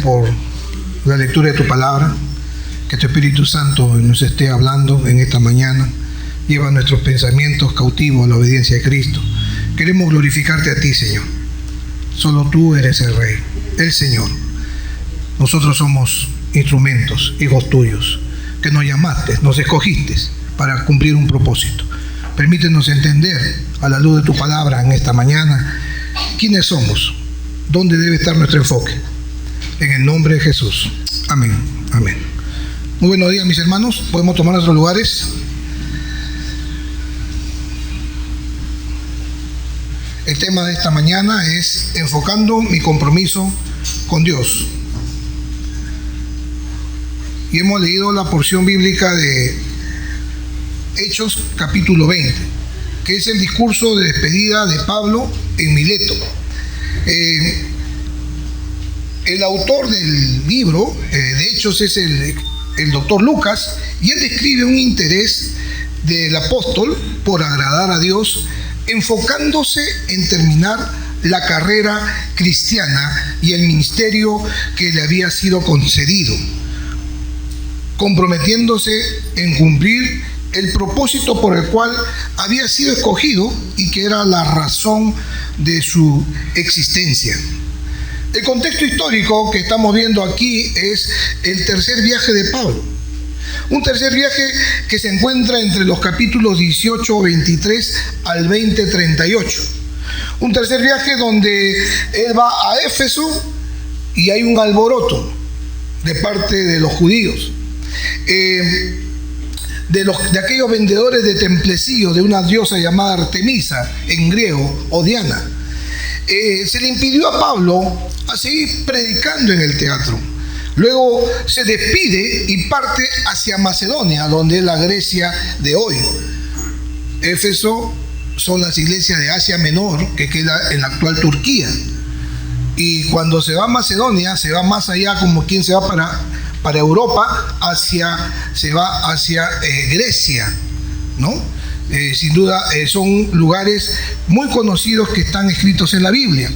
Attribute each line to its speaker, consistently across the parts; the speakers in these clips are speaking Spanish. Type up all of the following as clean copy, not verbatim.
Speaker 1: por la lectura de tu palabra. Que tu Espíritu Santo nos esté hablando en esta mañana. Lleva nuestros pensamientos cautivos a la obediencia de Cristo. Queremos glorificarte a ti, Señor. Solo tú eres el Rey, el Señor. Nosotros somos instrumentos, hijos tuyos, que nos llamaste, nos escogiste para cumplir un propósito. Permítenos entender a la luz de tu palabra en esta mañana quiénes somos, dónde debe estar nuestro enfoque. En el nombre de Jesús. Amén. Amén. Muy buenos días, mis hermanos. Podemos tomar nuestros lugares. El tema de esta mañana es enfocando mi compromiso con Dios. Y hemos leído la porción bíblica de Hechos capítulo 20, que es el discurso de despedida de Pablo en Mileto. El autor del libro de Hechos es el doctor Lucas, y él describe un interés del apóstol por agradar a Dios, enfocándose en terminar la carrera cristiana y el ministerio que le había sido concedido, comprometiéndose en cumplir el propósito por el cual había sido escogido y que era la razón de su existencia. El contexto histórico que estamos viendo aquí es el tercer viaje de Pablo. Un tercer viaje que se encuentra entre los capítulos 18-23 al 20-38. Un tercer viaje donde él va a Éfeso y hay un alboroto de parte de los judíos. De aquellos vendedores de templecillos de una diosa llamada Artemisa, en griego, o Diana. Se le impidió a Pablo a seguir predicando en el teatro. Luego se despide y parte hacia Macedonia, donde es la Grecia de hoy. Éfeso son las iglesias de Asia Menor, que queda en la actual Turquía. Y cuando se va a Macedonia, se va más allá, como quien se va para Europa, se va hacia Grecia, ¿no? Sin duda son lugares muy conocidos que están escritos en la Biblia.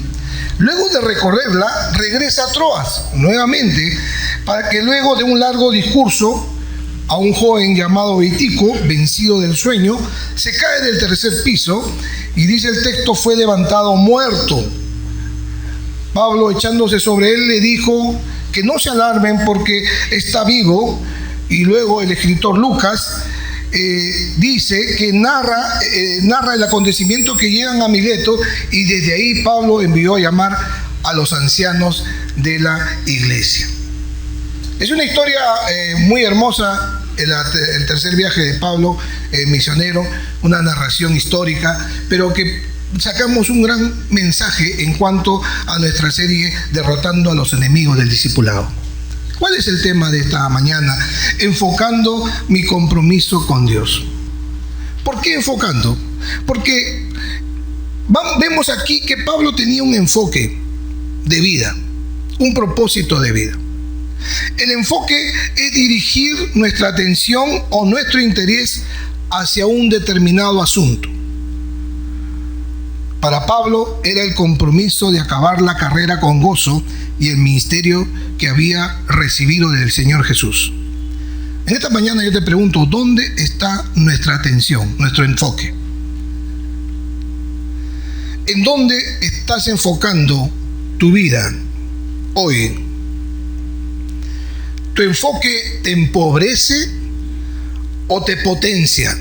Speaker 1: Luego de recorrerla, regresa a Troas nuevamente, para que luego de un largo discurso a un joven llamado Eutico, vencido del sueño, se cae del tercer piso y dice el texto: fue levantado muerto. Pablo, echándose sobre él, le dijo que no se alarmen porque está vivo. Y luego el escritor Lucas dice que narra el acontecimiento que llegan a Mileto, y desde ahí Pablo envió a llamar a los ancianos de la iglesia. Es una historia muy hermosa, el tercer viaje de Pablo, misionero, una narración histórica, pero que sacamos un gran mensaje en cuanto a nuestra serie Derrotando a los enemigos del discipulado. ¿Cuál es el tema de esta mañana? Enfocando mi compromiso con Dios. ¿Por qué enfocando? Porque vemos aquí que Pablo tenía un enfoque de vida, un propósito de vida. El enfoque es dirigir nuestra atención o nuestro interés hacia un determinado asunto. Para Pablo era el compromiso de acabar la carrera con gozo y el ministerio que había recibido del Señor Jesús. En esta mañana yo te pregunto, ¿dónde está nuestra atención, nuestro enfoque? ¿En dónde estás enfocando tu vida hoy? ¿Tu enfoque te empobrece o te potencia?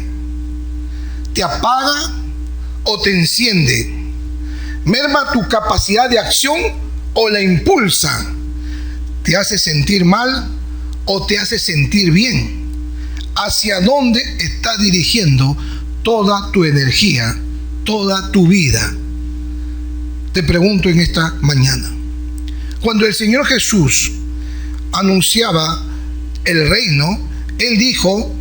Speaker 1: ¿Te apaga o te enciende? ¿Merma tu capacidad de acción o la impulsa? ¿Te hace sentir mal o te hace sentir bien? ¿Hacia dónde estás dirigiendo toda tu energía, toda tu vida? Te pregunto en esta mañana. Cuando el Señor Jesús anunciaba el reino, Él dijo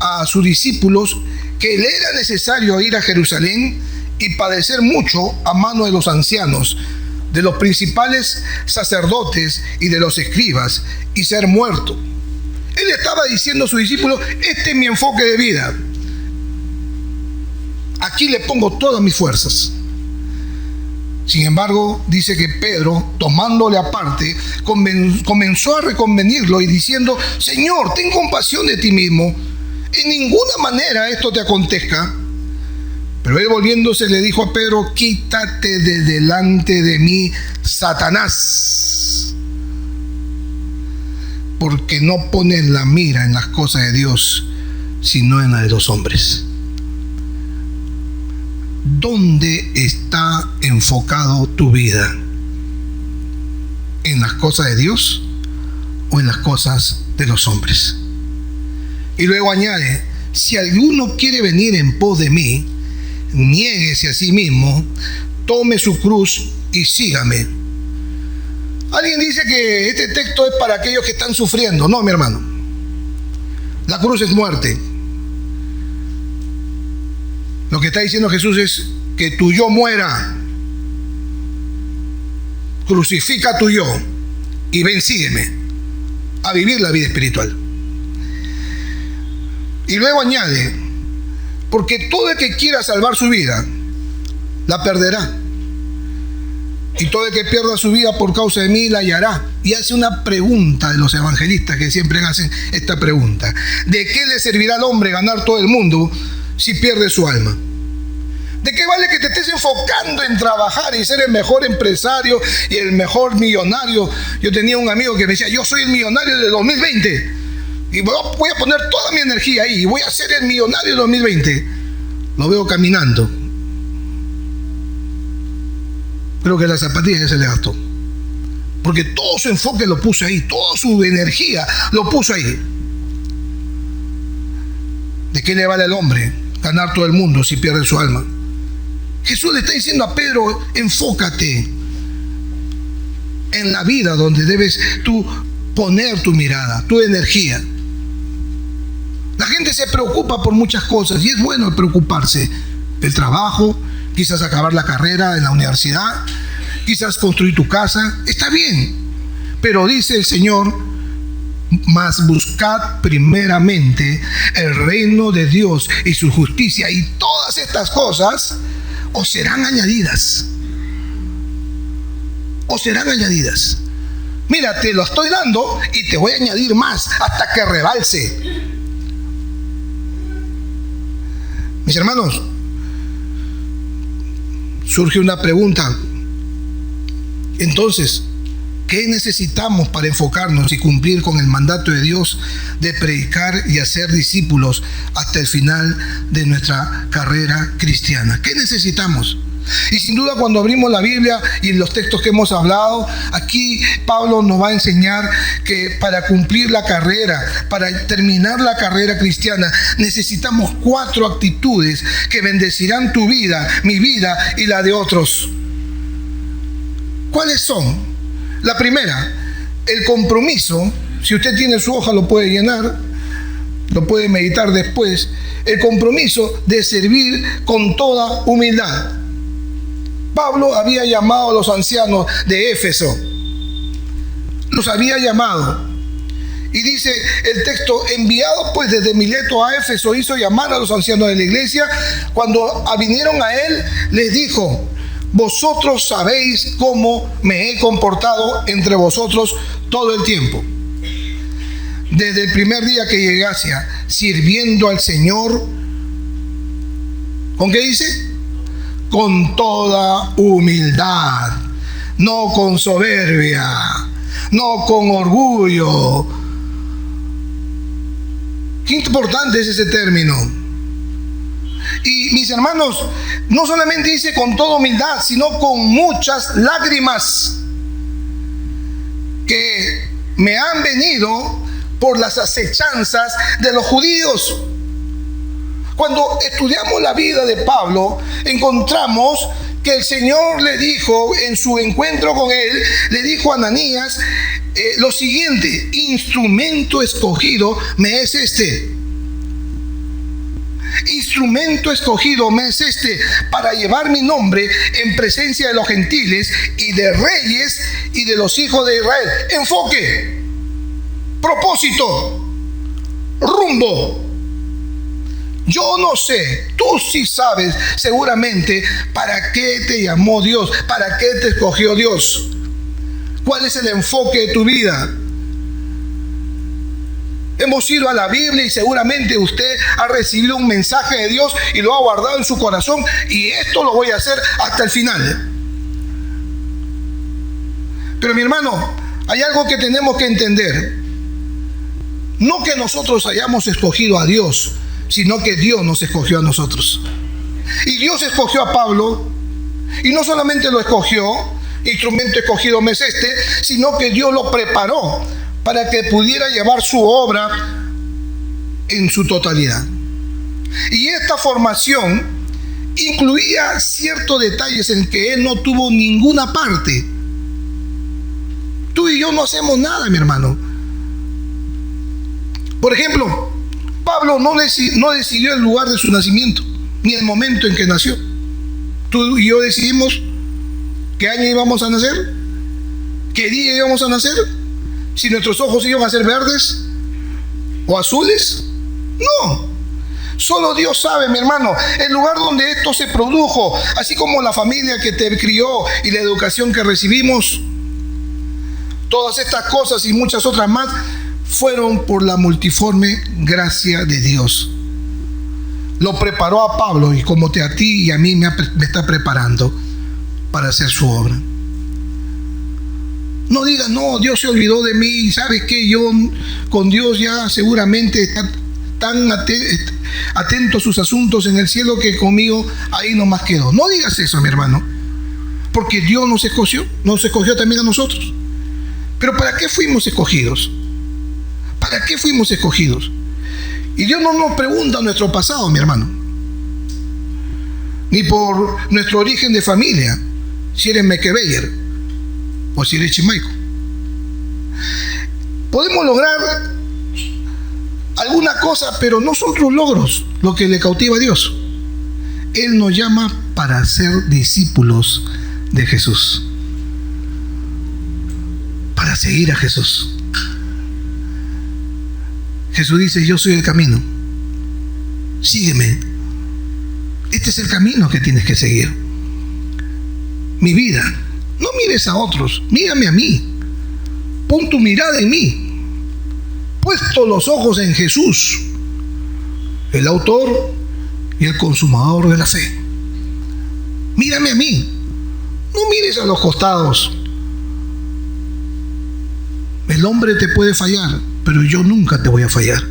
Speaker 1: a sus discípulos que le era necesario ir a Jerusalén y padecer mucho a mano de los ancianos, de los principales sacerdotes y de los escribas, y ser muerto. Él estaba diciendo a sus discípulos: este es mi enfoque de vida. Aquí le pongo todas mis fuerzas. Sin embargo, dice que Pedro, tomándole aparte, comenzó a reconvenirlo y diciendo: Señor, ten compasión de ti mismo, en ninguna manera esto te acontezca. Pero él, volviéndose, le dijo a Pedro: quítate de delante de mí, Satanás, porque no pones la mira en las cosas de Dios, sino en la de los hombres. ¿Dónde está enfocado tu vida? ¿En las cosas de Dios o en las cosas de los hombres? Y luego añade: si alguno quiere venir en pos de mí, niéguese a sí mismo, tome su cruz y sígame. Alguien dice que este texto es para aquellos que están sufriendo. No, mi hermano. La cruz es muerte. Lo que está diciendo Jesús es que tu yo muera. Crucifica tu yo y ven, sígueme a vivir la vida espiritual. Y luego añade: porque todo el que quiera salvar su vida la perderá, y todo el que pierda su vida por causa de mí la hallará. Y hace una pregunta de los evangelistas, que siempre hacen esta pregunta: ¿de qué le servirá al hombre ganar todo el mundo si pierde su alma? ¿De qué vale que te estés enfocando en trabajar y ser el mejor empresario y el mejor millonario? Yo tenía un amigo que me decía: yo soy el millonario del 2020 y voy a poner toda mi energía ahí y voy a ser el millonario del 2020. Lo veo caminando. Creo que la zapatilla ya se le gastó, porque todo su enfoque lo puso ahí, toda su energía lo puso ahí. ¿De qué le vale al hombre ganar todo el mundo si pierde su alma? Jesús le está diciendo a Pedro: enfócate en la vida donde debes tú poner tu mirada, tu energía. La gente se preocupa por muchas cosas y es bueno preocuparse. El trabajo, quizás acabar la carrera en la universidad, quizás construir tu casa, está bien. Pero dice el Señor: mas buscad primeramente el reino de Dios y su justicia, y todas estas cosas os serán añadidas. Os serán añadidas. Mira, te lo estoy dando y te voy a añadir más hasta que rebalse. Mis hermanos, surge una pregunta. Entonces, ¿qué necesitamos para enfocarnos y cumplir con el mandato de Dios de predicar y hacer discípulos hasta el final de nuestra carrera cristiana? ¿Qué necesitamos? Y sin duda, cuando abrimos la Biblia y los textos que hemos hablado, aquí Pablo nos va a enseñar que para cumplir la carrera, para terminar la carrera cristiana, necesitamos 4 actitudes que bendecirán tu vida, mi vida y la de otros. ¿Cuáles son? La primera, el compromiso. Si usted tiene su hoja, lo puede llenar, lo puede meditar después. El compromiso de servir con toda humildad. Pablo había llamado a los ancianos de Éfeso. Los había llamado. Y dice el texto: enviado pues desde Mileto a Éfeso, hizo llamar a los ancianos de la iglesia. Cuando vinieron a él, les dijo: vosotros sabéis cómo me he comportado entre vosotros todo el tiempo, desde el primer día que llegué a Asia, sirviendo al Señor. ¿Con qué dice? Con toda humildad, no con soberbia, no con orgullo. Qué importante es ese término. Y mis hermanos, no solamente dice con toda humildad, sino con muchas lágrimas que me han venido por las acechanzas de los judíos. Cuando estudiamos la vida de Pablo, encontramos que el Señor le dijo, en su encuentro con él, le dijo a Ananías lo siguiente: instrumento escogido me es este. Instrumento escogido me es este para llevar mi nombre en presencia de los gentiles y de reyes y de los hijos de Israel. Enfoque, propósito, rumbo. Yo no sé, tú sí sabes seguramente para qué te llamó Dios, para qué te escogió Dios. ¿Cuál es el enfoque de tu vida? Hemos ido a la Biblia y seguramente usted ha recibido un mensaje de Dios y lo ha guardado en su corazón, y esto lo voy a hacer hasta el final. Pero mi hermano, hay algo que tenemos que entender. No que nosotros hayamos escogido a Dios, sino que Dios nos escogió a nosotros. Y Dios escogió a Pablo, y no solamente lo escogió, instrumento escogido me es este, sino que Dios lo preparó para que pudiera llevar su obra en su totalidad. Y esta formación incluía ciertos detalles en que él no tuvo ninguna parte. Tú y yo no hacemos nada, mi hermano. Por ejemplo, Pablo no decidió el lugar de su nacimiento, ni el momento en que nació. Tú y yo decidimos qué año íbamos a nacer, qué día íbamos a nacer, si nuestros ojos iban a ser verdes o azules. No, solo Dios sabe, mi hermano, el lugar donde esto se produjo, así como la familia que te crió y la educación que recibimos. Todas estas cosas y muchas otras más fueron por la multiforme gracia de Dios. Lo preparó a Pablo, y como a ti y a mí me está preparando para hacer su obra. No digas, no, Dios se olvidó de mí. ¿Sabes qué? Yo con Dios ya seguramente está tan atento a sus asuntos en el cielo que conmigo ahí nomás quedó. No digas eso, mi hermano, porque Dios nos escogió también a nosotros. Pero ¿para qué fuimos escogidos? ¿Para qué fuimos escogidos? Y Dios no nos pregunta nuestro pasado, mi hermano, ni por nuestro origen de familia, si eres Mequebeyer o si eres Chimaico. Podemos lograr alguna cosa, pero no son tus logros lo que le cautiva a Dios. Él nos llama para ser discípulos de Jesús, para seguir a Jesús. Jesús dice: yo soy el camino, sígueme. Este es el camino que tienes que seguir. Mi vida, no mires a otros, mírame a mí. Pon tu mirada en mí. Puesto los ojos en Jesús, el autor y el consumador de la fe. Mírame a mí. No mires a los costados. El hombre te puede fallar, pero yo nunca te voy a fallar.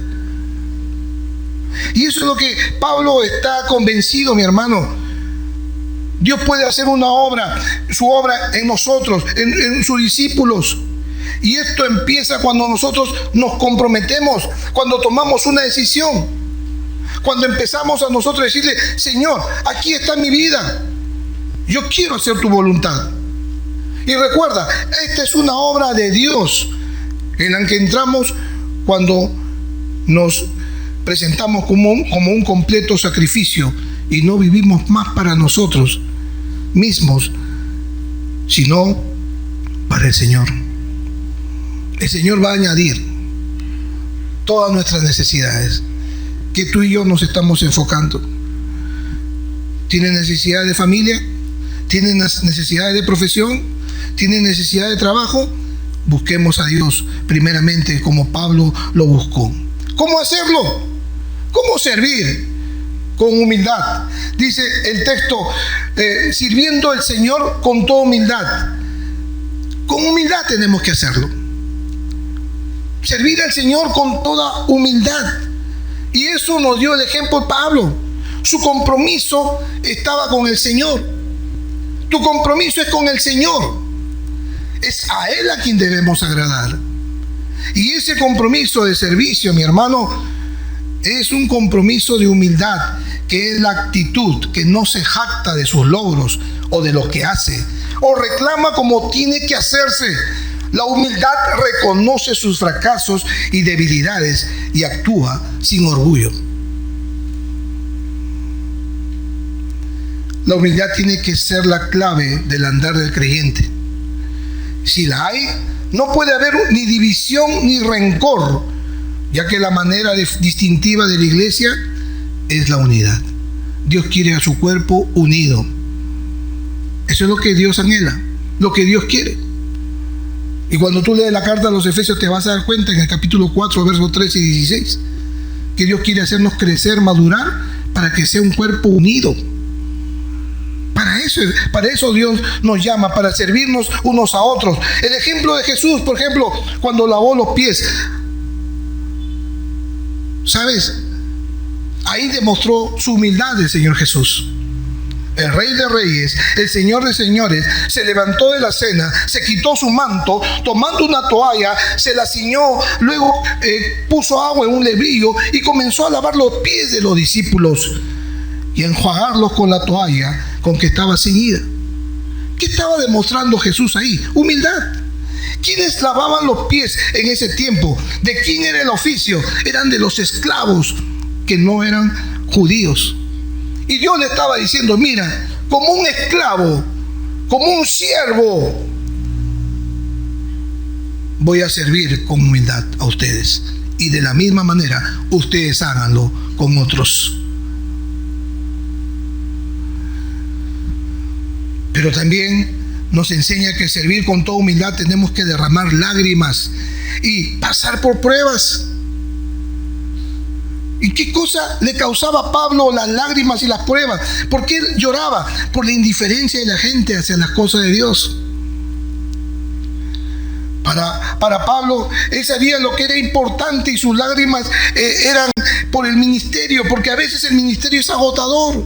Speaker 1: Y eso es lo que Pablo está convencido, mi hermano. Dios puede hacer una obra, su obra en nosotros, en sus discípulos. Y esto empieza cuando nosotros nos comprometemos, cuando tomamos una decisión, cuando empezamos a nosotros decirle: Señor, aquí está mi vida, yo quiero hacer tu voluntad. Y recuerda, esta es una obra de Dios en la que entramos cuando nos presentamos como un completo sacrificio y no vivimos más para nosotros mismos, sino para el Señor. El Señor va a añadir todas nuestras necesidades que tú y yo nos estamos enfocando. ¿Tienes necesidad de familia? ¿Tienes necesidades de profesión? ¿Tienes necesidad de trabajo? Busquemos a Dios primeramente, como Pablo lo buscó. ¿Cómo hacerlo? ¿Cómo servir? Con humildad. Dice el texto, sirviendo al Señor con toda humildad. Con humildad tenemos que hacerlo. Servir al Señor con toda humildad. Y eso nos dio el ejemplo Pablo. Su compromiso estaba con el Señor. Tu compromiso es con el Señor. Es a Él a quien debemos agradar. Y ese compromiso de servicio, mi hermano, es un compromiso de humildad, que es la actitud que no se jacta de sus logros o de lo que hace, o reclama como tiene que hacerse. La humildad reconoce sus fracasos y debilidades y actúa sin orgullo. La humildad tiene que ser la clave del andar del creyente. Si la hay, no puede haber ni división ni rencor, ya que la manera distintiva de la iglesia es la unidad. Dios quiere a su cuerpo unido. Eso es lo que Dios anhela, lo que Dios quiere. Y cuando tú lees la carta a los Efesios te vas a dar cuenta en el capítulo 4, versos 13 y 16, que Dios quiere hacernos crecer, madurar, para que sea un cuerpo unido. Para eso Dios nos llama, para servirnos unos a otros. El ejemplo de Jesús, por ejemplo, cuando lavó los pies, ¿sabes? Ahí demostró su humildad el Señor Jesús. El Rey de Reyes, el Señor de Señores, se levantó de la cena, se quitó su manto, tomando una toalla, se la ciñó, luego puso agua en un lebrillo y comenzó a lavar los pies de los discípulos y a enjuagarlos con la toalla con que estaba ceñida. ¿Qué estaba demostrando Jesús ahí? Humildad. ¿Quiénes lavaban los pies en ese tiempo? ¿De quién era el oficio? Eran de los esclavos que no eran judíos. Y Dios le estaba diciendo, mira, como un esclavo, como un siervo, voy a servir con humildad a ustedes. Y de la misma manera, ustedes háganlo con otros. Pero también nos enseña que servir con toda humildad tenemos que derramar lágrimas y pasar por pruebas. ¿Y qué cosa le causaba a Pablo las lágrimas y las pruebas? ¿Por qué él lloraba? Por la indiferencia de la gente hacia las cosas de Dios. Para Pablo, él sabía lo que era importante y sus lágrimas eran por el ministerio, porque a veces el ministerio es agotador.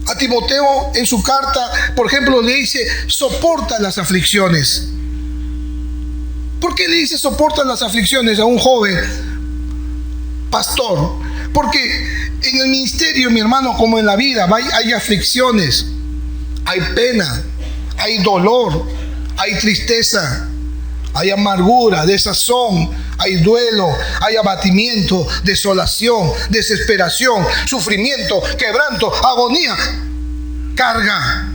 Speaker 1: A Timoteo en su carta, por ejemplo, le dice, soporta las aflicciones. ¿Por qué le dice soporta las aflicciones a un joven pastor? Porque en el ministerio, mi hermano, como en la vida, hay aflicciones, hay pena, hay dolor, hay tristeza, hay amargura, desazón, hay duelo, hay abatimiento, desolación, desesperación, sufrimiento, quebranto, agonía, carga.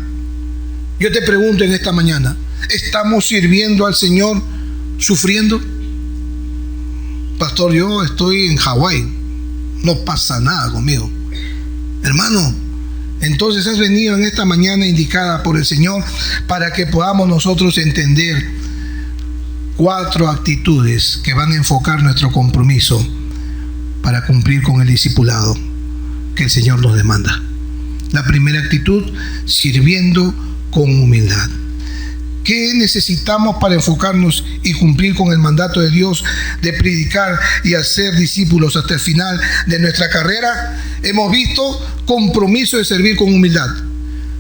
Speaker 1: Yo te pregunto en esta mañana, ¿estamos sirviendo al Señor sufriendo? Pastor, yo estoy en Hawái, no pasa nada conmigo. Hermano, entonces has venido en esta mañana indicada por el Señor para que podamos nosotros entender 4 actitudes que van a enfocar nuestro compromiso para cumplir con el discipulado que el Señor nos demanda. La primera actitud, sirviendo con humildad. ¿Qué necesitamos para enfocarnos y cumplir con el mandato de Dios de predicar y hacer discípulos hasta el final de nuestra carrera? Hemos visto compromiso de servir con humildad.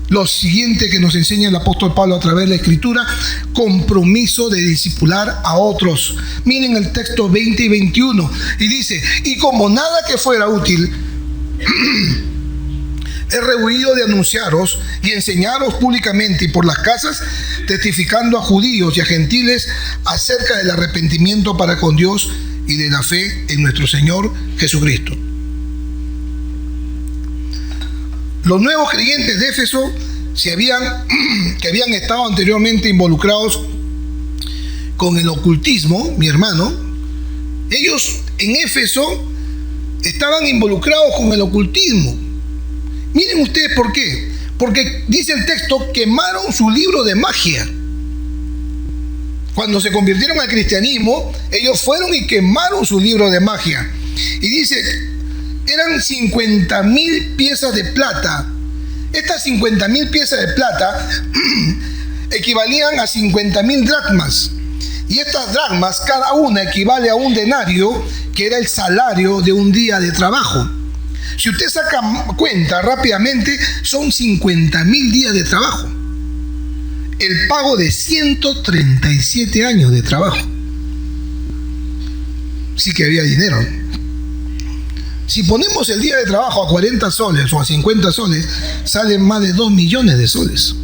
Speaker 1: Lo siguiente que nos enseña el apóstol Pablo a través de la Escritura, compromiso de discipular a otros. Miren el texto 20 y 21 y dice, y como nada que fuera útil, he rehuido de anunciaros y enseñaros públicamente y por las casas, testificando a judíos y a gentiles acerca del arrepentimiento para con Dios y de la fe en nuestro Señor Jesucristo. Los nuevos creyentes de Éfeso que habían estado anteriormente involucrados con el ocultismo, mi hermano, ellos en Éfeso estaban involucrados con el ocultismo. Miren ustedes por qué. Porque dice el texto, quemaron su libro de magia. Cuando se convirtieron al cristianismo, ellos fueron y quemaron su libro de magia. Y dice, eran 50,000 piezas de plata. Estas 50,000 piezas de plata equivalían a 50,000 dracmas. Y estas dracmas, cada una equivale a un denario, que era el salario de un día de trabajo. Si usted saca cuenta rápidamente, son 50,000 días de trabajo. El pago de 137 años de trabajo. Sí que había dinero. Si ponemos el día de trabajo a 40 soles o a 50 soles, salen más de 2 millones de soles.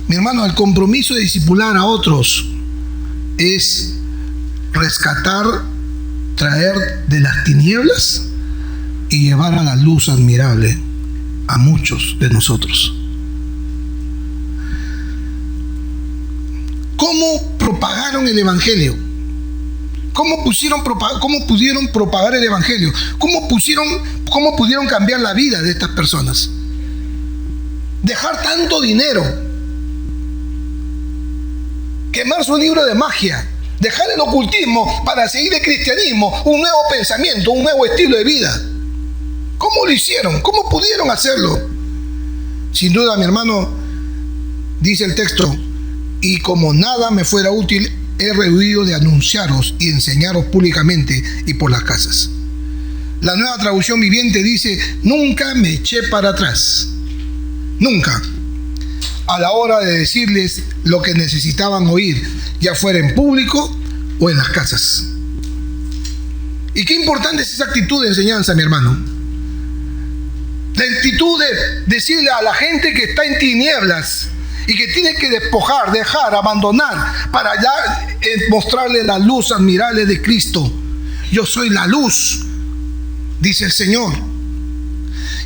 Speaker 1: Mi hermano, el compromiso de discipular a otros es rescatar, traer de las tinieblas y llevar a la luz admirable a muchos de nosotros. ¿Cómo propagaron el evangelio? ¿Cómo pudieron propagar el evangelio? ¿Cómo pudieron cambiar la vida de estas personas? Dejar tanto dinero, quemar su libro de magia, dejar el ocultismo para seguir el cristianismo, un nuevo pensamiento, un nuevo estilo de vida. ¿Cómo lo hicieron? ¿Cómo pudieron hacerlo? Sin duda, mi hermano, dice el texto, y como nada me fuera útil, he rehuido de anunciaros y enseñaros públicamente y por las casas. La Nueva Traducción Viviente dice, nunca me eché para atrás. Nunca. A la hora de decirles lo que necesitaban oír, ya fuera en público o en las casas. Y qué importante es esa actitud de enseñanza, mi hermano. La actitud de decirle a la gente que está en tinieblas y que tiene que despojar, dejar, abandonar, para ya mostrarle la luz admirable de Cristo. Yo soy la luz, dice el Señor.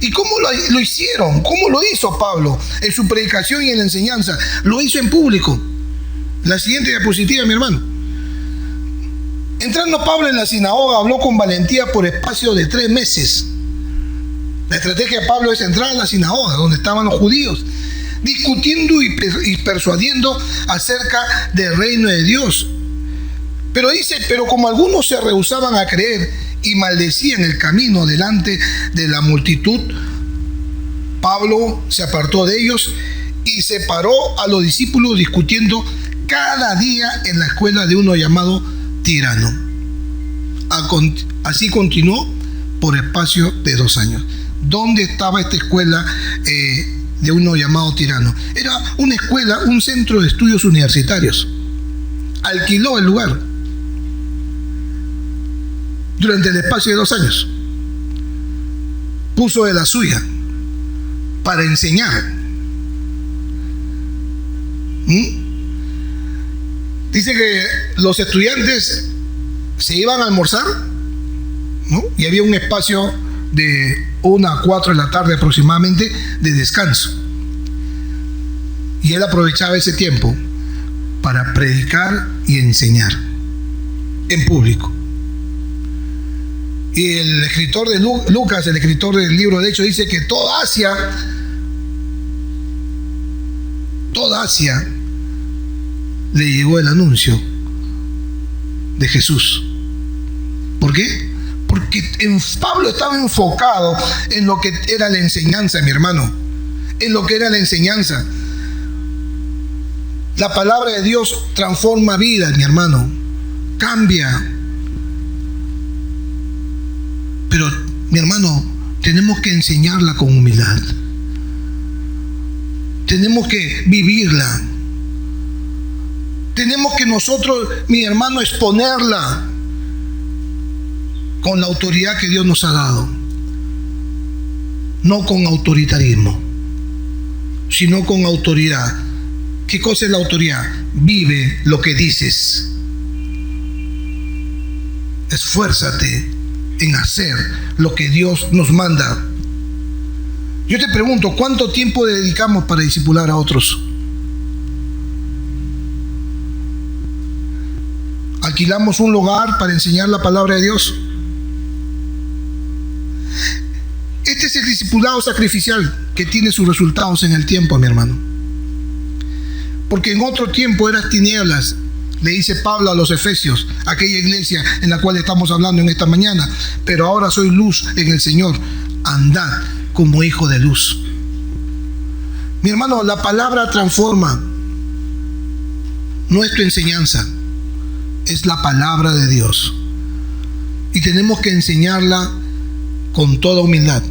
Speaker 1: ¿Y cómo lo hicieron? ¿Cómo lo hizo Pablo en su predicación y en la enseñanza? Lo hizo en público. La siguiente diapositiva, mi hermano. Entrando Pablo en la sinagoga, habló con valentía por espacio de 3 meses. La estrategia de Pablo es entrar a la sinagoga, donde estaban los judíos, discutiendo y persuadiendo acerca del reino de Dios. Pero dice, pero como algunos se rehusaban a creer y maldecían el camino delante de la multitud, Pablo se apartó de ellos y separó a los discípulos discutiendo cada día en la escuela de uno llamado Tirano. Así continuó por espacio de 2 años. ¿Dónde estaba esta escuela de uno llamado Tirano? Era una escuela, un centro de estudios universitarios. Alquiló el lugar durante el espacio de 2 años. Puso de la suya para enseñar. Dice que los estudiantes se iban a almorzar, ¿no? Y había un espacio de 1 a 4 de la tarde aproximadamente de descanso. Y él aprovechaba ese tiempo para predicar y enseñar en público. Y el escritor de Lucas, el escritor del libro de Hechos, dice que toda Asia le llegó el anuncio de Jesús. ¿Por qué? Porque Pablo estaba enfocado en lo que era la enseñanza, mi hermano. En lo que era la enseñanza. La palabra de Dios transforma vidas, mi hermano. Cambia. Pero, mi hermano, tenemos que enseñarla con humildad. Tenemos que vivirla. Tenemos que nosotros, mi hermano, exponerla con la autoridad que Dios nos ha dado. No con autoritarismo, sino con autoridad. ¿Qué cosa es la autoridad? Vive lo que dices. Esfuérzate en hacer lo que Dios nos manda. Yo te pregunto, ¿cuánto tiempo dedicamos para discipular a otros? ¿Alquilamos un lugar para enseñar la palabra de Dios? Este es el discipulado sacrificial que tiene sus resultados en el tiempo, mi hermano. Porque en otro tiempo eras tinieblas, le dice Pablo a los Efesios, aquella iglesia en la cual estamos hablando en esta mañana, pero ahora soy luz en el Señor. Andad como hijo de luz. Mi hermano, la palabra transforma. No es tu enseñanza, es la palabra de Dios. Y tenemos que enseñarla con toda humildad,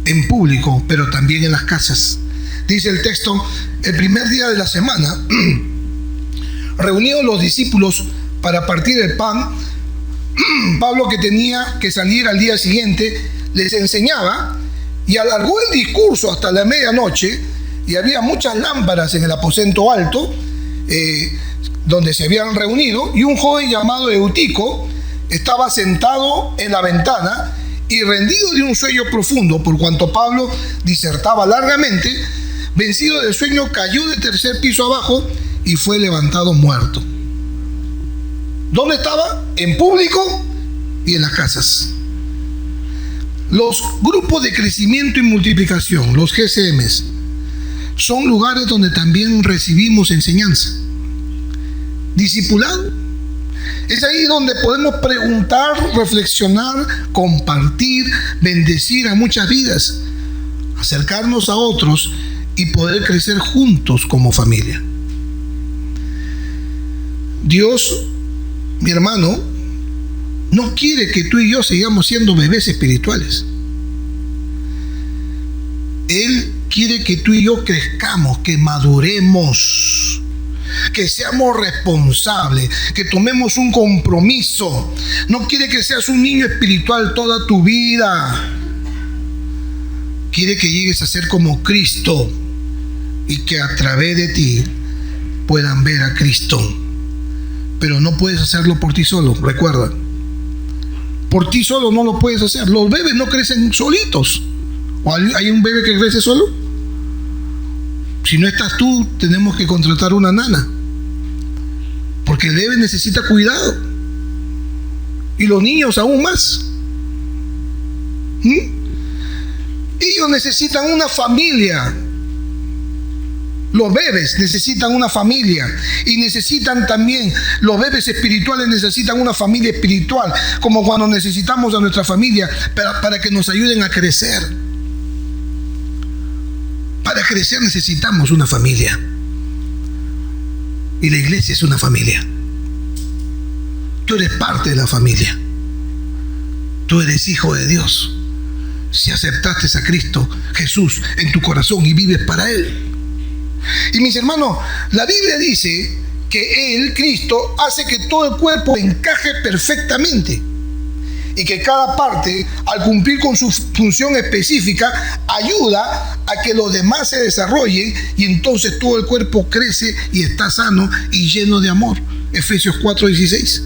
Speaker 1: en público, pero también en las casas. Dice el texto, el primer día de la semana, reunidos los discípulos para partir el pan, Pablo, que tenía que salir al día siguiente, les enseñaba y alargó el discurso hasta la medianoche, y había muchas lámparas en el aposento alto donde se habían reunido, y un joven llamado Eutico estaba sentado en la ventana y rendido de un sueño profundo, por cuanto Pablo disertaba largamente. Vencido del sueño, cayó del 3er piso abajo y fue levantado muerto. ¿Dónde estaba? En público y en las casas. Los grupos de crecimiento y multiplicación, los GCMs, son lugares donde también recibimos enseñanza. Discipulado. Es ahí donde podemos preguntar, reflexionar, compartir, bendecir a muchas vidas, acercarnos a otros y poder crecer juntos como familia. Dios, mi hermano, no quiere que tú y yo sigamos siendo bebés espirituales. Él quiere que tú y yo crezcamos, que maduremos, que seamos responsables, que tomemos un compromiso. No quiere que seas un niño espiritual toda tu vida. Quiere que llegues a ser como Cristo y que a través de ti puedan ver a Cristo. Pero no puedes hacerlo por ti solo, recuerda. Por ti solo no lo puedes hacer. Los bebés no crecen solitos. ¿O hay un bebé que crece solo? Si no estás tú, tenemos que contratar una nana. Porque el bebé necesita cuidado. Y los niños aún más. Ellos necesitan una familia. Los bebés necesitan una familia. Y necesitan también, los bebés espirituales necesitan una familia espiritual. Como cuando necesitamos a nuestra familia para que nos ayuden a crecer. Para crecer necesitamos una familia. Y la iglesia es una familia. Tú eres parte de la familia. Tú eres hijo de Dios. Si aceptaste a Cristo Jesús en tu corazón y vives para Él. Y mis hermanos, la Biblia dice que Él, Cristo, hace que todo el cuerpo encaje perfectamente. Y que cada parte, al cumplir con su función específica, ayuda a que los demás se desarrollen y entonces todo el cuerpo crece y está sano y lleno de amor. Efesios 4:16.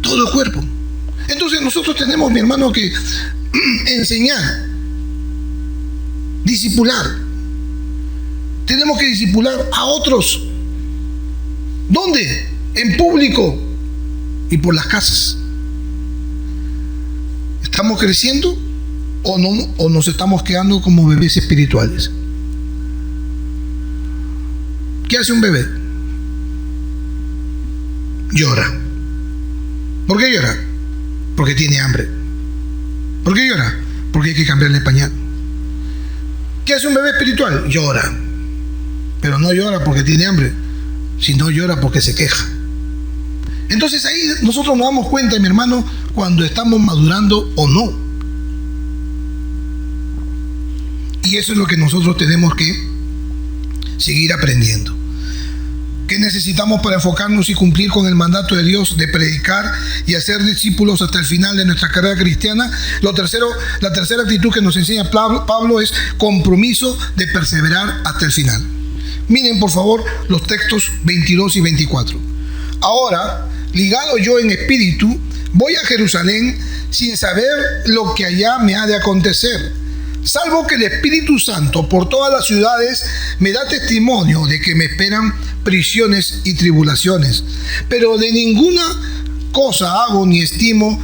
Speaker 1: Todo el cuerpo. Entonces nosotros tenemos, mi hermano, que enseñar, discipular. Tenemos que discipular a otros. ¿Dónde? En público y por las casas. ¿Estamos creciendo o no, o nos estamos quedando como bebés espirituales? ¿Qué hace un bebé? Llora. ¿Por qué llora? Porque tiene hambre. ¿Por qué llora? Porque hay que cambiarle el pañal. ¿Qué hace un bebé espiritual? Llora. Pero no llora porque tiene hambre, sino llora porque se queja. Entonces ahí nosotros nos damos cuenta, mi hermano, cuando estamos madurando o no. Y eso es lo que nosotros tenemos que seguir aprendiendo. ¿Qué necesitamos para enfocarnos y cumplir con el mandato de Dios de predicar y hacer discípulos hasta el final de nuestra carrera cristiana? La tercera actitud que nos enseña Pablo es compromiso de perseverar hasta el final. Miren por favor los textos 22 y 24. Ahora, ligado yo en espíritu, voy a Jerusalén sin saber lo que allá me ha de acontecer, salvo que el Espíritu Santo por todas las ciudades me da testimonio de que me esperan prisiones y tribulaciones. Pero de ninguna cosa hago ni estimo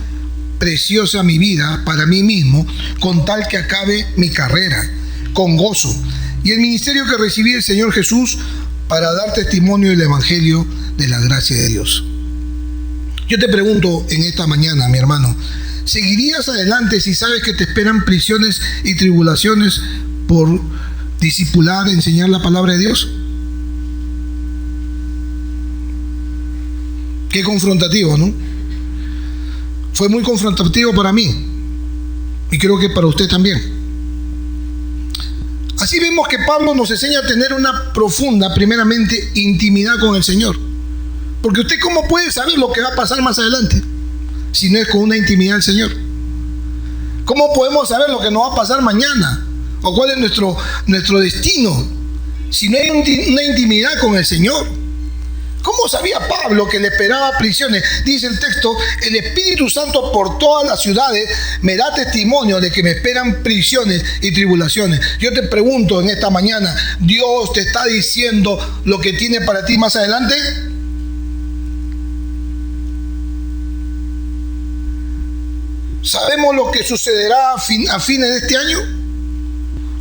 Speaker 1: preciosa mi vida para mí mismo, con tal que acabe mi carrera con gozo y el ministerio que recibí del Señor Jesús para dar testimonio del Evangelio de la gracia de Dios. Yo te pregunto en esta mañana, mi hermano, ¿seguirías adelante si sabes que te esperan prisiones y tribulaciones por discipular, enseñar la palabra de Dios? Qué confrontativo, ¿no? Fue muy confrontativo para mí y creo que para usted también. Así vemos que Pablo nos enseña a tener una profunda, primeramente, intimidad con el Señor. Porque usted, ¿cómo puede saber lo que va a pasar más adelante si no es con una intimidad del Señor? ¿Cómo podemos saber lo que nos va a pasar mañana? ¿O cuál es nuestro destino si no hay una intimidad con el Señor? ¿Cómo sabía Pablo que le esperaba prisiones? Dice el texto: el Espíritu Santo por todas las ciudades me da testimonio de que me esperan prisiones y tribulaciones. Yo te pregunto en esta mañana, ¿Dios te está diciendo lo que tiene para ti más adelante? ¿Sabemos lo que sucederá a fines de este año?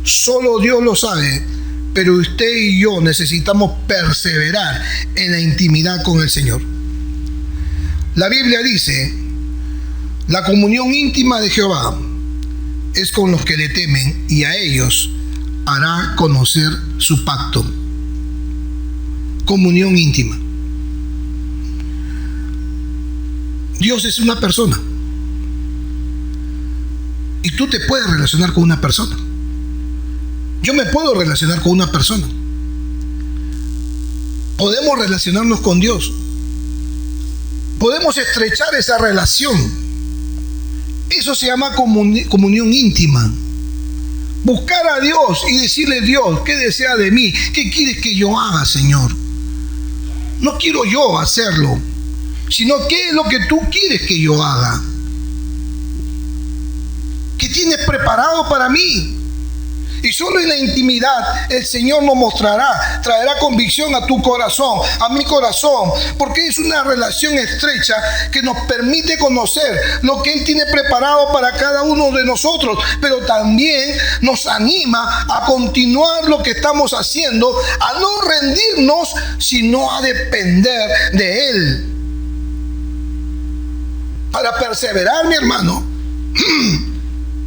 Speaker 1: Solo Dios lo sabe, pero usted y yo necesitamos perseverar en la intimidad con el Señor. La Biblia dice: la comunión íntima de Jehová es con los que le temen, y a ellos hará conocer su pacto. Comunión íntima. Dios es una persona, y tú te puedes relacionar con una persona. Yo me puedo relacionar con una persona. Podemos relacionarnos con Dios. Podemos estrechar esa relación. Eso se llama comunión íntima. Buscar a Dios y decirle: Dios, ¿qué desea de mí? ¿Qué quieres que yo haga, Señor? No quiero yo hacerlo, sino ¿qué es lo que tú quieres que yo haga? ¿Qué tienes preparado para mí? Y solo en la intimidad el Señor nos mostrará, traerá convicción a tu corazón, a mi corazón, porque es una relación estrecha que nos permite conocer lo que Él tiene preparado para cada uno de nosotros, pero también nos anima a continuar lo que estamos haciendo, a no rendirnos, sino a depender de Él. Para perseverar, mi hermano,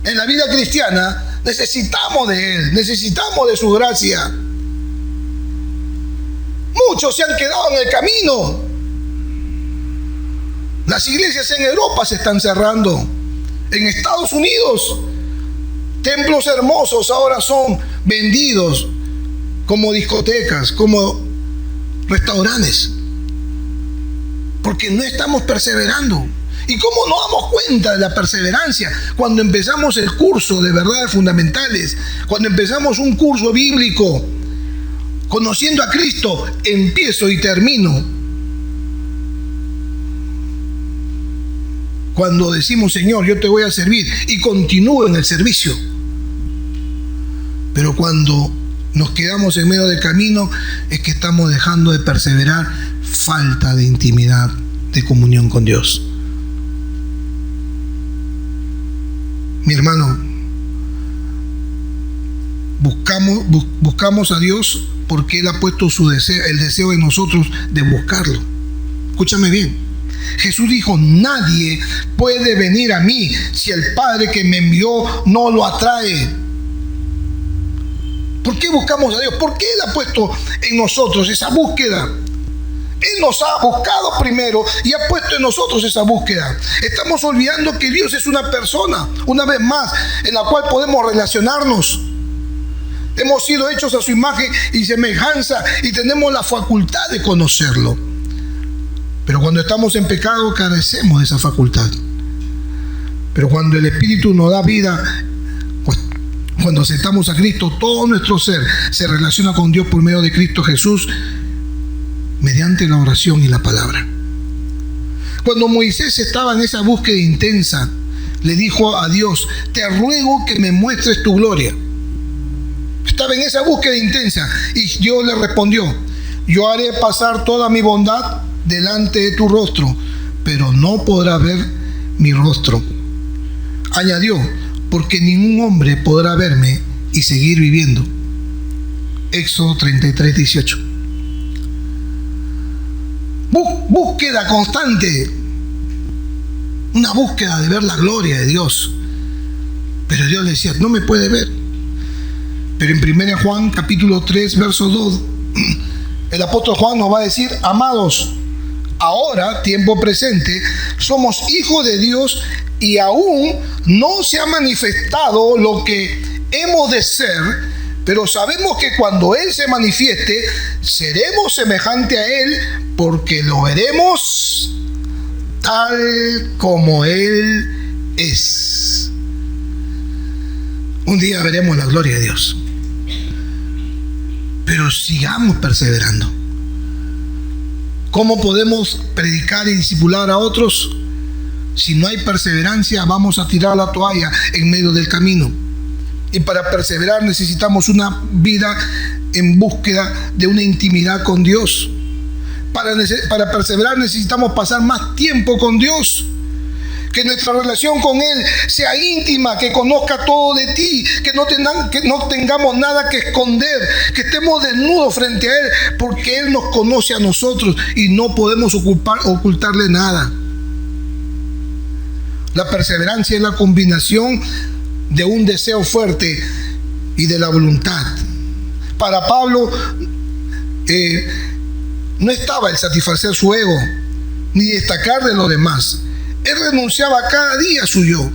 Speaker 1: en la vida cristiana, necesitamos de Él, necesitamos de su gracia. Muchos se han quedado en el camino. Las iglesias en Europa se están cerrando. En Estados Unidos, templos hermosos ahora son vendidos como discotecas, como restaurantes, porque no estamos perseverando. ¿Y cómo nos damos cuenta de la perseverancia? Cuando empezamos el curso de verdades fundamentales, cuando empezamos un curso bíblico, conociendo a Cristo, empiezo y termino. Cuando decimos: Señor, yo te voy a servir, y continúo en el servicio. Pero cuando nos quedamos en medio del camino, es que estamos dejando de perseverar, falta de intimidad, de comunión con Dios. Mi hermano, buscamos a Dios porque Él ha puesto el deseo en nosotros de buscarlo. Escúchame bien. Jesús dijo: nadie puede venir a mí si el Padre que me envió no lo atrae. ¿Por qué buscamos a Dios? Porque Él ha puesto en nosotros esa búsqueda. Él nos ha buscado primero y ha puesto en nosotros esa búsqueda. Estamos olvidando que Dios es una persona, una vez más, en la cual podemos relacionarnos. Hemos sido hechos a su imagen y semejanza y tenemos la facultad de conocerlo. Pero cuando estamos en pecado, carecemos de esa facultad. Pero cuando el Espíritu nos da vida, pues, cuando aceptamos a Cristo, todo nuestro ser se relaciona con Dios por medio de Cristo Jesús, mediante la oración y la palabra. Cuando Moisés estaba en esa búsqueda intensa, le dijo a Dios: te ruego que me muestres tu gloria. Estaba en esa búsqueda intensa y Dios le respondió: yo haré pasar toda mi bondad delante de tu rostro, pero no podrás ver mi rostro. Añadió: porque ningún hombre podrá verme y seguir viviendo. Éxodo 33:18. Búsqueda constante, una búsqueda de ver la gloria de Dios. Pero Dios le decía: no me puede ver. Pero en 1 Juan capítulo 3 verso 2, el apóstol Juan nos va a decir: amados, ahora, tiempo presente, somos hijos de Dios y aún no se ha manifestado lo que hemos de ser, pero sabemos que cuando Él se manifieste, seremos semejante a Él, porque lo veremos tal como Él es. Un día veremos la gloria de Dios. Pero sigamos perseverando. ¿Cómo podemos predicar y discipular a otros? Si no hay perseverancia, vamos a tirar la toalla en medio del camino. Y para perseverar necesitamos una vida en búsqueda de una intimidad con Dios. Para perseverar necesitamos pasar más tiempo con Dios. Que nuestra relación con Él sea íntima, que conozca todo de ti, que no tengamos nada que esconder, que estemos desnudos frente a Él, porque Él nos conoce a nosotros y no podemos ocultarle nada. La perseverancia es la combinación de un deseo fuerte y de la voluntad. Para Pablo no estaba el satisfacer su ego, ni destacar de los demás. Él renunciaba cada día a su yo.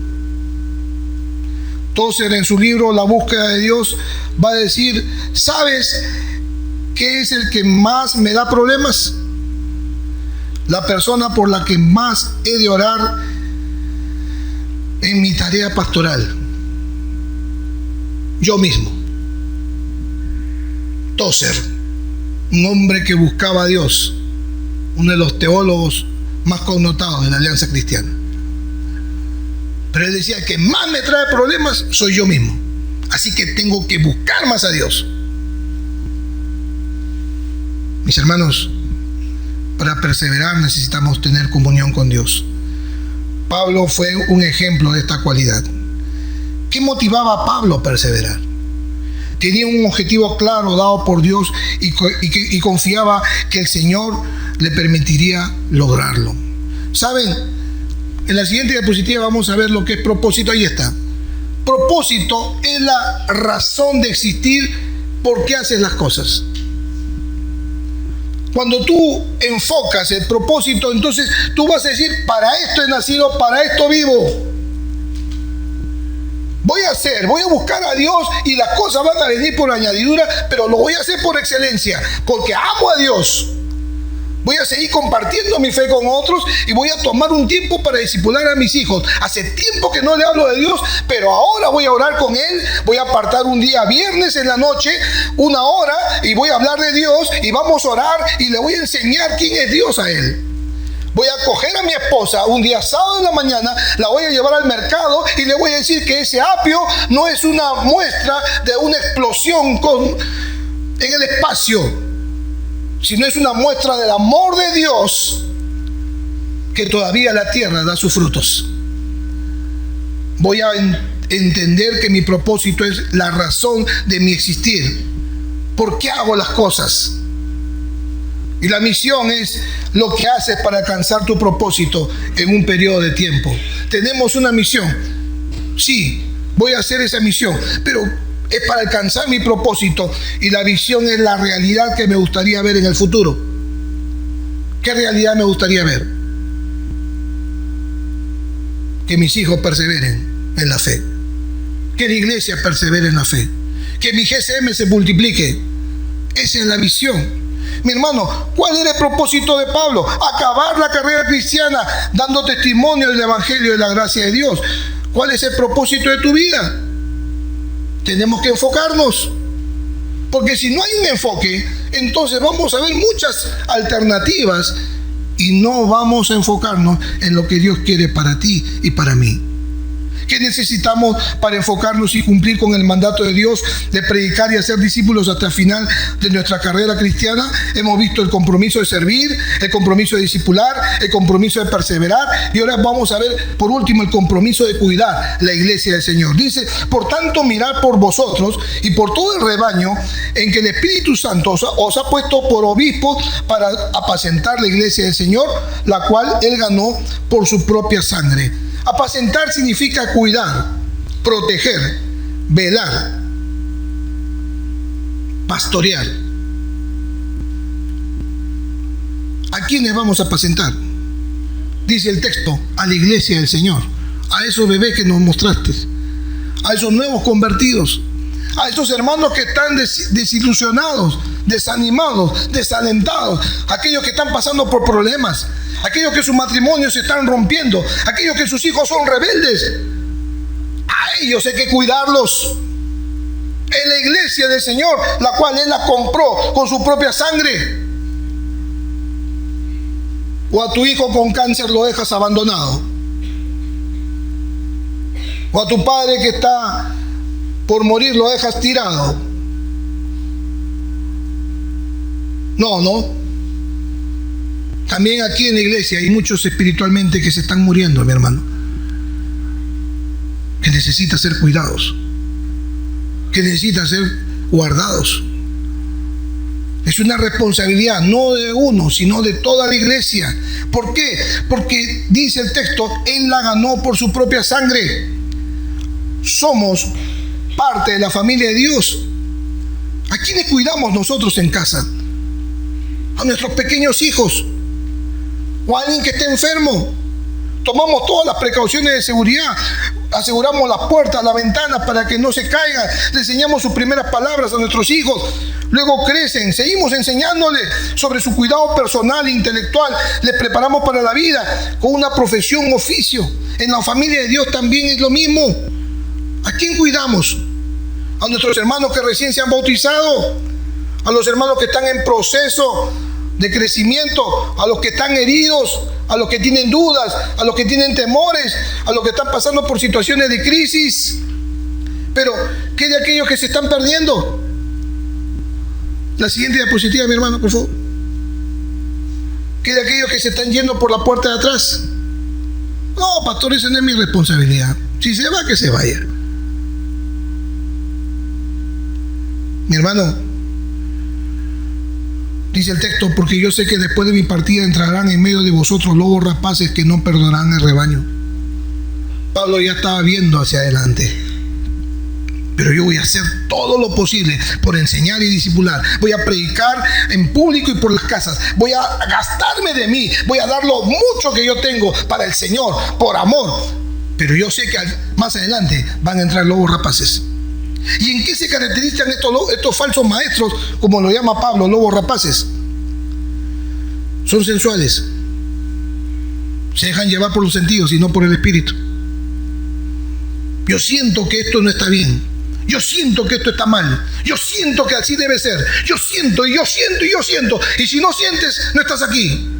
Speaker 1: Tozer, en su libro La búsqueda de Dios, va a decir: ¿sabes qué es el que más me da problemas? La persona por la que más he de orar en mi tarea pastoral. Yo mismo. Tozer, un hombre que buscaba a Dios, uno de los teólogos más connotados de la Alianza Cristiana. Pero él decía: el que más me trae problemas soy yo mismo, así que tengo que buscar más a Dios. Mis hermanos, para perseverar necesitamos tener comunión con Dios. Pablo fue un ejemplo de esta cualidad. ¿Qué motivaba a Pablo a perseverar? Tenía un objetivo claro dado por Dios y confiaba que el Señor le permitiría lograrlo. ¿Saben? En la siguiente diapositiva vamos a ver lo que es propósito. Ahí está. Propósito es la razón de existir, por qué haces las cosas. Cuando tú enfocas el propósito, entonces tú vas a decir: para esto he nacido, para esto vivo. Voy a buscar a Dios y las cosas van a venir por añadidura, pero lo voy a hacer por excelencia, porque amo a Dios. Voy a seguir compartiendo mi fe con otros y voy a tomar un tiempo para discipular a mis hijos. Hace tiempo que no le hablo de Dios, pero ahora voy a orar con Él. Voy a apartar un día viernes en la noche, 1 hora, y voy a hablar de Dios y vamos a orar y le voy a enseñar quién es Dios a Él. Voy a coger a mi esposa un día sábado en la mañana, la voy a llevar al mercado y le voy a decir que ese apio no es una muestra de una explosión en el espacio, sino es una muestra del amor de Dios, que todavía la tierra da sus frutos. Voy a entender que mi propósito es la razón de mi existir. ¿Por qué hago las cosas? Y la misión es lo que haces para alcanzar tu propósito en un periodo de tiempo. Tenemos una misión. Sí, voy a hacer esa misión, pero es para alcanzar mi propósito, y la visión es la realidad que me gustaría ver en el futuro. ¿Qué realidad me gustaría ver? Que mis hijos perseveren en la fe, que la iglesia persevere en la fe, que mi GCM se multiplique. Esa es la visión. Mi hermano, ¿cuál era el propósito de Pablo? Acabar la carrera cristiana dando testimonio del evangelio de la gracia de Dios. ¿Cuál es el propósito de tu vida? Tenemos que enfocarnos, porque si no hay un enfoque, entonces vamos a ver muchas alternativas y no vamos a enfocarnos en lo que Dios quiere para ti y para mí. ¿Qué necesitamos para enfocarnos y cumplir con el mandato de Dios de predicar y hacer discípulos hasta el final de nuestra carrera cristiana? Hemos visto el compromiso de servir, el compromiso de discipular, el compromiso de perseverar, y ahora vamos a ver por último el compromiso de cuidar la iglesia del Señor. Dice: por tanto, mirad por vosotros y por todo el rebaño en que el Espíritu Santo os ha puesto por obispos para apacentar la iglesia del Señor, la cual Él ganó por su propia sangre. Apacentar significa cuidar, proteger, velar, pastorear. ¿A quiénes vamos a apacentar? Dice el texto: a la iglesia del Señor, a esos bebés que nos mostraste, a esos nuevos convertidos, a esos hermanos que están desilusionados, desanimados, desalentados, aquellos que están pasando por problemas, aquellos que sus matrimonios se están rompiendo, aquellos que sus hijos son rebeldes. A ellos hay que cuidarlos. En la iglesia del Señor, la cual Él la compró con su propia sangre. O a tu hijo con cáncer lo dejas abandonado. O a tu padre que está por morir lo dejas tirado. No. También aquí en la iglesia hay muchos espiritualmente que se están muriendo, mi hermano, que necesitan ser cuidados, que necesitan ser guardados. Es una responsabilidad no de uno, sino de toda la iglesia. ¿Por qué? Porque dice el texto, Él la ganó por su propia sangre. Somos parte de la familia de Dios. ¿A quiénes cuidamos nosotros en casa? A nuestros pequeños hijos, o a alguien que esté enfermo. Tomamos todas las precauciones de seguridad, aseguramos las puertas, las ventanas para que no se caigan, le enseñamos sus primeras palabras a nuestros hijos, luego crecen, seguimos enseñándoles sobre su cuidado personal e intelectual, les preparamos para la vida con una profesión, oficio. En la familia de Dios también es lo mismo. ¿A quién cuidamos? A nuestros hermanos que recién se han bautizado, a los hermanos que están en proceso de crecimiento, a los que están heridos, a los que tienen dudas, a los que tienen temores, a los que están pasando por situaciones de crisis. Pero, ¿qué de aquellos que se están perdiendo? La siguiente diapositiva, mi hermano, por favor. ¿Qué de aquellos que se están yendo por la puerta de atrás? No, pastor, esa no es mi responsabilidad. Si se va, que se vaya. Mi hermano, dice el texto, porque yo sé que después de mi partida entrarán en medio de vosotros lobos rapaces que no perdonarán el rebaño. Pablo ya estaba viendo hacia adelante. Pero yo voy a hacer todo lo posible por enseñar y discipular. Voy a predicar en público y por las casas. Voy a gastarme de mí. Voy a dar lo mucho que yo tengo para el Señor, por amor. Pero yo sé que más adelante van a entrar lobos rapaces. ¿Y en qué se caracterizan estos falsos maestros, como lo llama Pablo, lobos rapaces? Son sensuales. Se dejan llevar por los sentidos y no por el espíritu. Yo siento que esto no está bien. Yo siento que esto está mal. Yo siento que así debe ser. Yo siento y yo siento y yo siento. Y si no sientes, no estás aquí.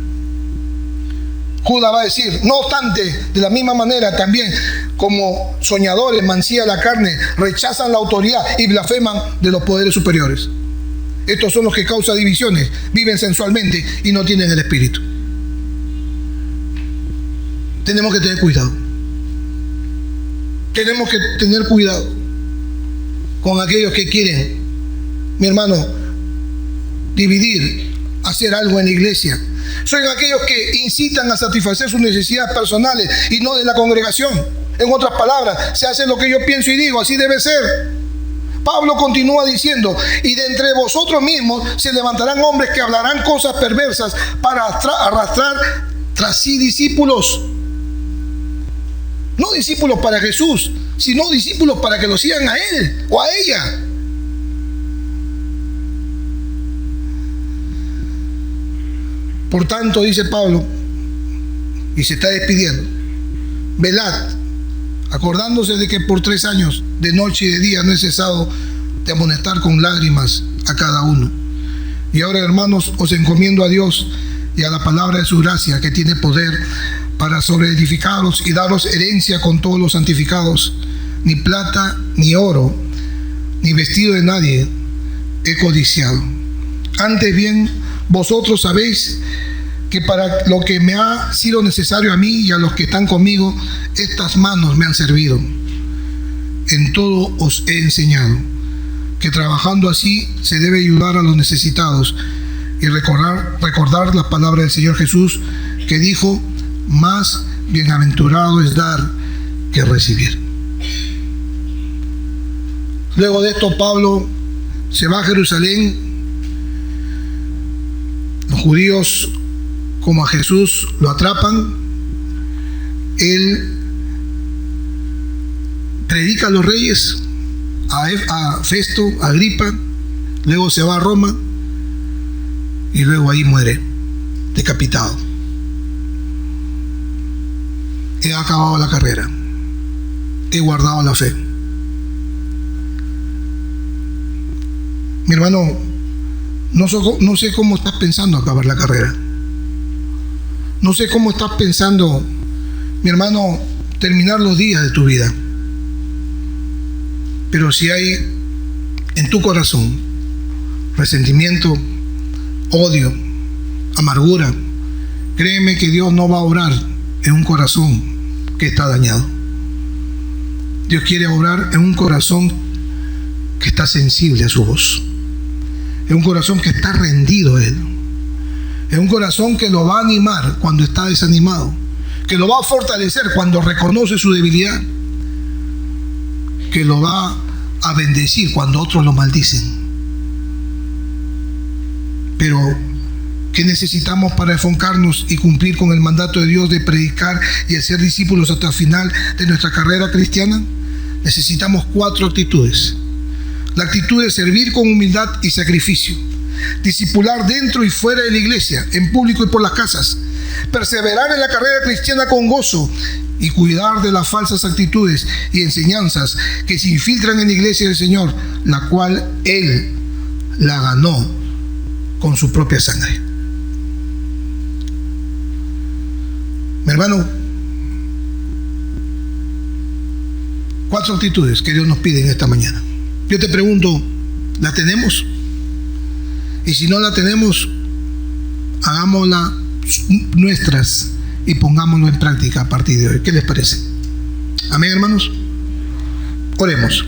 Speaker 1: Judas va a decir, no obstante, de la misma manera también, como soñadores, mancilla la carne, rechazan la autoridad y blasfeman de los poderes superiores. Estos son los que causan divisiones, viven sensualmente y no tienen el espíritu. Tenemos que tener cuidado. Tenemos que tener cuidado con aquellos que quieren, mi hermano, dividir, hacer algo en la iglesia. Son aquellos que incitan a satisfacer sus necesidades personales y no de la congregación. En otras palabras, se hace lo que yo pienso y digo, así debe ser. Pablo continúa diciendo, y de entre vosotros mismos se levantarán hombres que hablarán cosas perversas para arrastrar tras sí discípulos. No discípulos para Jesús, sino discípulos para que lo sigan a él o a ella. Por tanto, dice Pablo, y se está despidiendo, velad, acordándose de que por 3 años, de noche y de día, no he cesado de amonestar con lágrimas a cada uno. Y ahora, hermanos, os encomiendo a Dios y a la palabra de su gracia, que tiene poder para sobreedificaros y daros herencia con todos los santificados. Ni plata, ni oro, ni vestido de nadie he codiciado. Antes bien, vosotros sabéis que para lo que me ha sido necesario a mí y a los que están conmigo, estas manos me han servido. En todo os he enseñado que trabajando así se debe ayudar a los necesitados y recordar las palabras del Señor Jesús, que dijo, más bienaventurado es dar que recibir. Luego de esto, Pablo se va a Jerusalén. Los judíos, como a Jesús, lo atrapan. Él predica a los reyes, a Festo, a Agripa. Luego se va a Roma y luego ahí muere, decapitado. He acabado la carrera, he guardado la fe. Mi hermano, no sé cómo estás pensando acabar la carrera. No sé cómo estás pensando, mi hermano, terminar los días de tu vida. Pero si hay en tu corazón resentimiento, odio, amargura, créeme que Dios no va a obrar en un corazón que está dañado. Dios quiere obrar en un corazón que está sensible a su voz. Es un corazón que está rendido a Él. Es un corazón que lo va a animar cuando está desanimado, que lo va a fortalecer cuando reconoce su debilidad, que lo va a bendecir cuando otros lo maldicen. Pero ¿qué necesitamos para enfocarnos y cumplir con el mandato de Dios de predicar y hacer discípulos hasta el final de nuestra carrera cristiana? Necesitamos 4 actitudes. La actitud de servir con humildad y sacrificio, discipular dentro y fuera de la iglesia, en público y por las casas, perseverar en la carrera cristiana con gozo y cuidar de las falsas actitudes y enseñanzas que se infiltran en la iglesia del Señor, la cual Él la ganó con su propia sangre. Mi hermano, 4 actitudes que Dios nos pide en esta mañana. Yo te pregunto, ¿la tenemos? Y si no la tenemos, hagámosla nuestras y pongámoslo en práctica a partir de hoy. ¿Qué les parece? Amén, hermanos. Oremos.